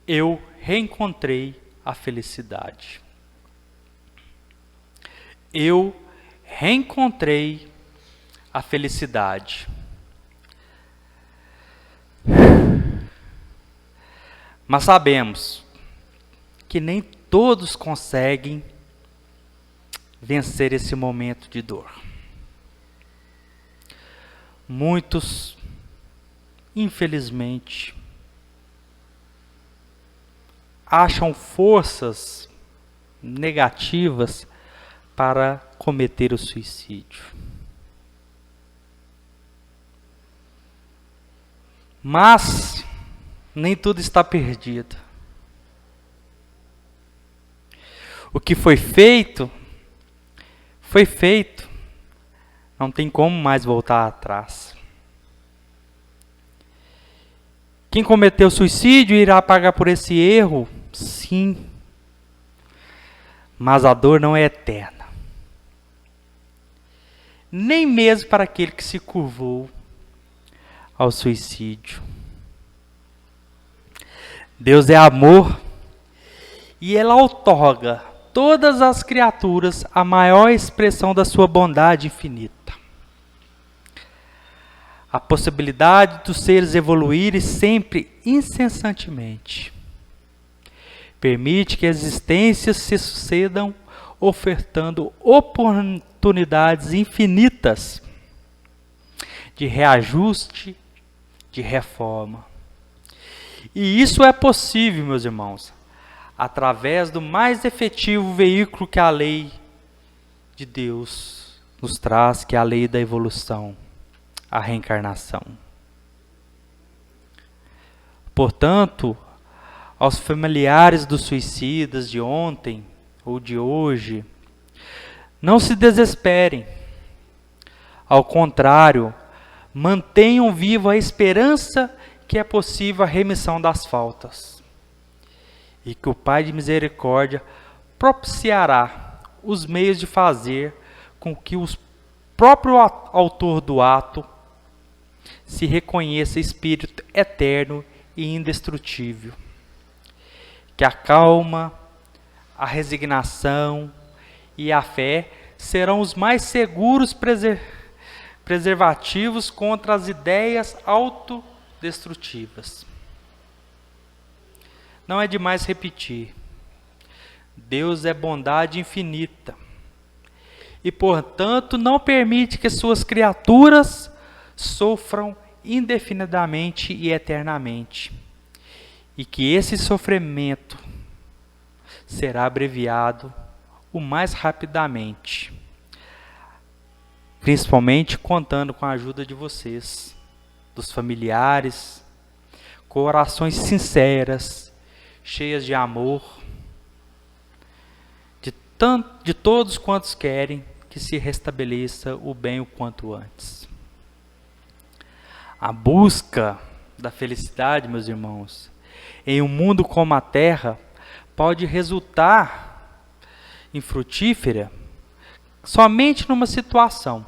Eu reencontrei a felicidade. Eu reencontrei a felicidade. Mas sabemos que nem todos conseguem vencer esse momento de dor. Muitos, infelizmente, acham forças negativas para cometer o suicídio. Mas nem tudo está perdido. O que foi feito, foi feito. Não tem como mais voltar atrás. Quem cometeu suicídio irá pagar por esse erro? Sim. Mas a dor não é eterna. Nem mesmo para aquele que se curvou ao suicídio. Deus é amor e Ele outorga todas as criaturas a maior expressão da sua bondade infinita. A possibilidade dos seres evoluírem sempre incessantemente. Permite que as existências se sucedam, ofertando oportunidades infinitas de reajuste, de reforma. E isso é possível, meus irmãos, através do mais efetivo veículo que a lei de Deus nos traz, que é a lei da evolução, a reencarnação. Portanto, aos familiares dos suicidas de ontem ou de hoje, não se desesperem. Ao contrário, mantenham viva a esperança que é possível a remissão das faltas. E que o Pai de misericórdia propiciará os meios de fazer com que o próprio autor do ato se reconheça espírito eterno e indestrutível. Que a calma, a resignação e a fé serão os mais seguros preservativos contra as ideias autodestrutivas. Não é demais repetir. Deus é bondade infinita. E, portanto, não permite que suas criaturas sofram indefinidamente e eternamente. E que esse sofrimento será abreviado o mais rapidamente. Principalmente contando com a ajuda de vocês, dos familiares, com orações sinceras, cheias de amor, de todos quantos querem que se restabeleça o bem o quanto antes. A busca da felicidade, meus irmãos, em um mundo como a Terra, pode resultar infrutífera somente numa situação: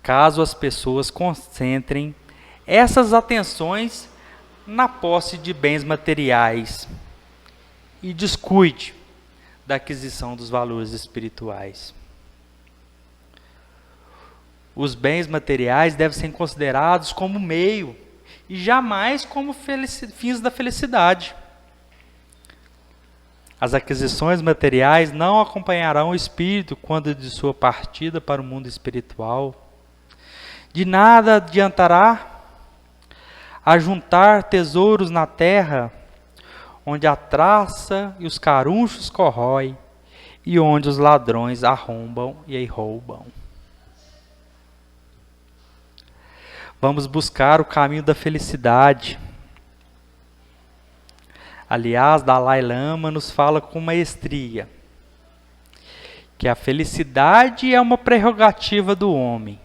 caso as pessoas concentrem essas atenções na posse de bens materiais e descuide da aquisição dos valores espirituais. Os bens materiais devem ser considerados como meio e jamais como fins da felicidade. As aquisições materiais não acompanharão o espírito quando de sua partida para o mundo espiritual. De nada adiantará ajuntar tesouros na terra, onde a traça e os carunchos corroem, e onde os ladrões arrombam e roubam. Vamos buscar o caminho da felicidade. Aliás, Dalai Lama nos fala com maestria que a felicidade é uma prerrogativa do homem.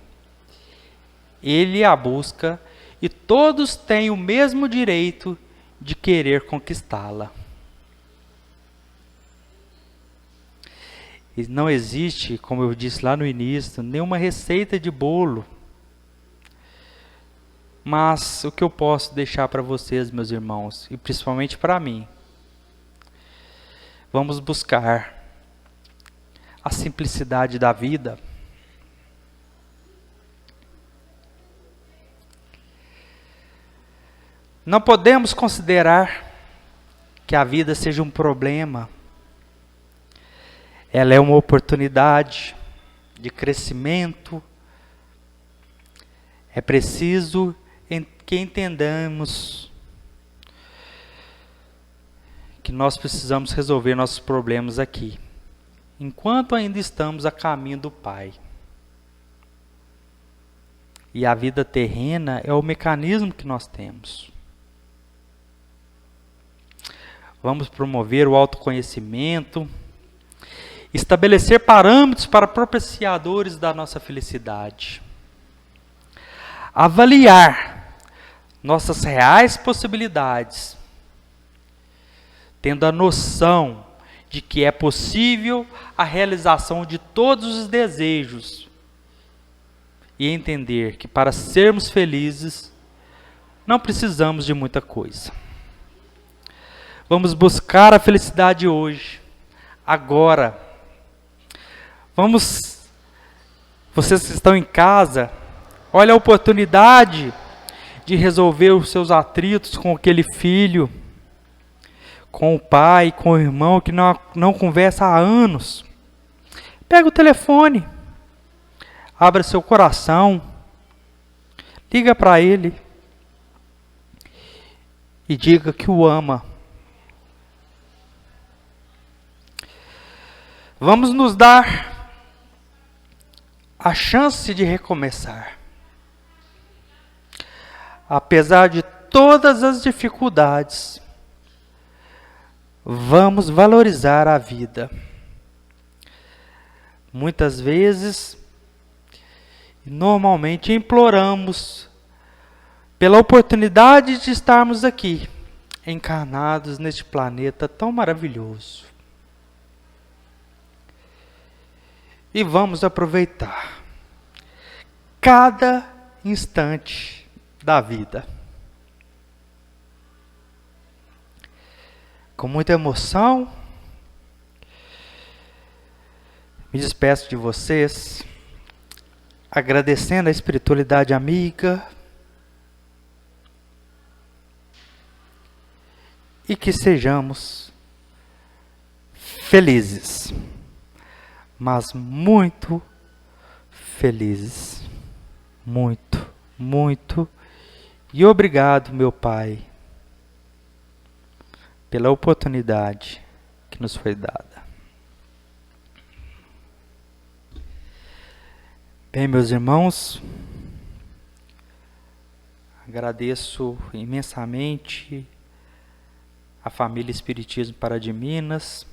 Ele a busca e todos têm o mesmo direito de querer conquistá-la. E não existe, como eu disse lá no início, nenhuma receita de bolo. Mas o que eu posso deixar para vocês, meus irmãos, e principalmente para mim, vamos buscar a simplicidade da vida. Não podemos considerar que a vida seja um problema. Ela é uma oportunidade de crescimento. É preciso que entendamos que nós precisamos resolver nossos problemas aqui, enquanto ainda estamos a caminho do Pai. E a vida terrena é o mecanismo que nós temos. Vamos promover o autoconhecimento, estabelecer parâmetros para propiciadores da nossa felicidade, avaliar nossas reais possibilidades, tendo a noção de que é possível a realização de todos os desejos e entender que para sermos felizes não precisamos de muita coisa. Vamos buscar a felicidade hoje, agora. Vocês que estão em casa, olha a oportunidade de resolver os seus atritos com aquele filho, com o pai, com o irmão que não conversa há anos. Pega o telefone, abra seu coração, liga para ele e diga que o ama. Vamos nos dar a chance de recomeçar. Apesar de todas as dificuldades, vamos valorizar a vida. Muitas vezes, normalmente imploramos pela oportunidade de estarmos aqui, encarnados neste planeta tão maravilhoso. E vamos aproveitar cada instante da vida. Com muita emoção, me despeço de vocês, agradecendo a espiritualidade amiga e que sejamos felizes, mas muito felizes. Muito, muito. E obrigado, meu Pai, pela oportunidade que nos foi dada. Bem, meus irmãos, agradeço imensamente a família Espiritismo para de Minas.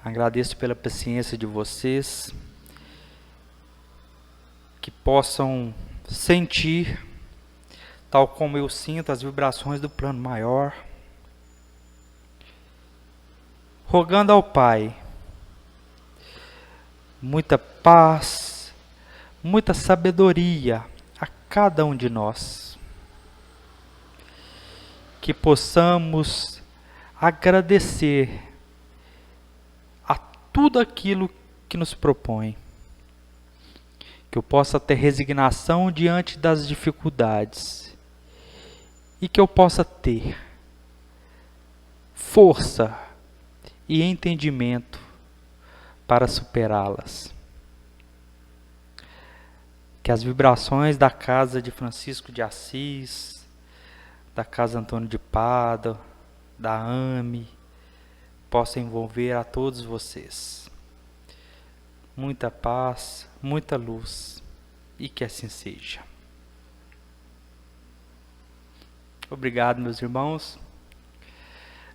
Agradeço pela paciência de vocês, que possam sentir, tal como eu sinto, as vibrações do plano maior, rogando ao Pai muita paz, muita sabedoria a cada um de nós, que possamos agradecer a tudo aquilo que nos propõe, que eu possa ter resignação diante das dificuldades e que eu possa ter força e entendimento para superá-las. Que as vibrações da casa de Francisco de Assis, da casa Antônio de Pádua, da AME, possam envolver a todos vocês. Muita paz, muita luz, e que assim seja. Obrigado, meus irmãos.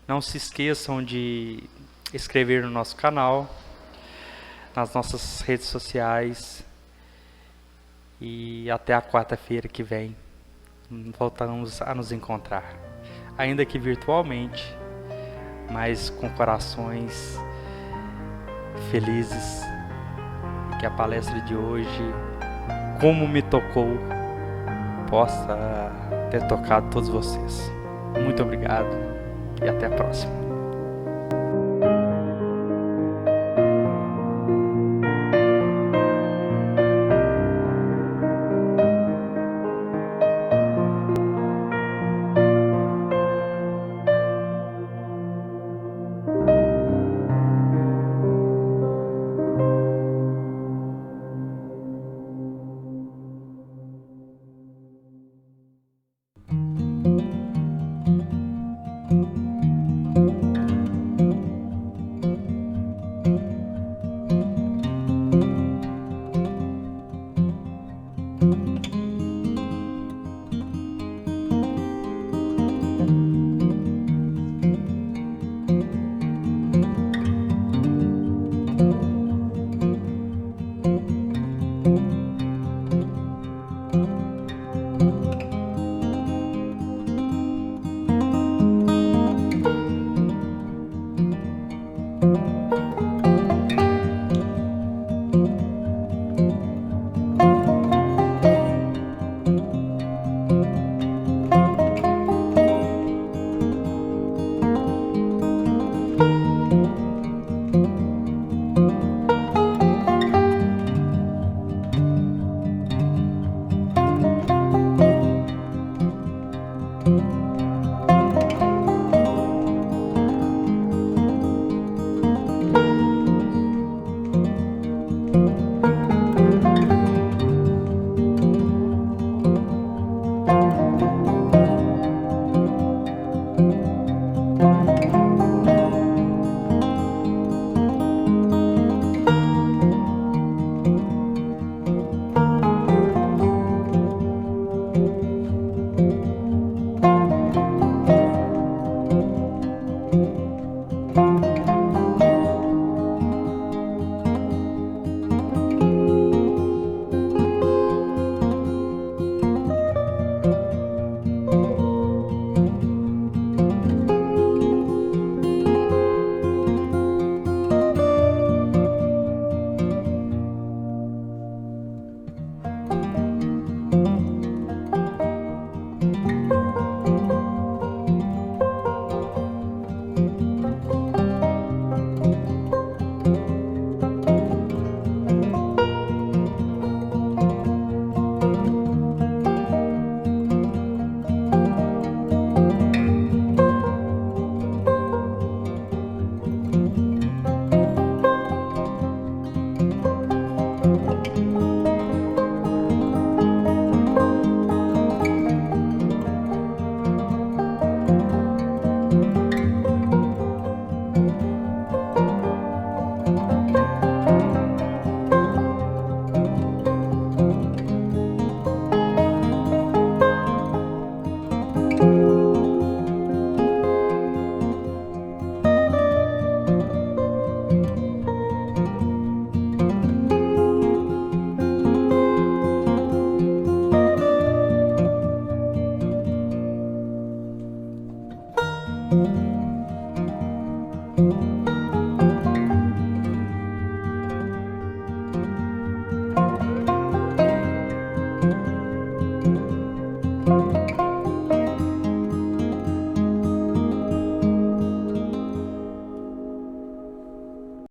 Não se esqueçam de inscrever no nosso canal, nas nossas redes sociais, e até a quarta-feira que vem voltamos a nos encontrar, ainda que virtualmente, mas com corações felizes, e que a palestra de hoje, como me tocou, possa ter tocado todos vocês. Muito obrigado e até a próxima.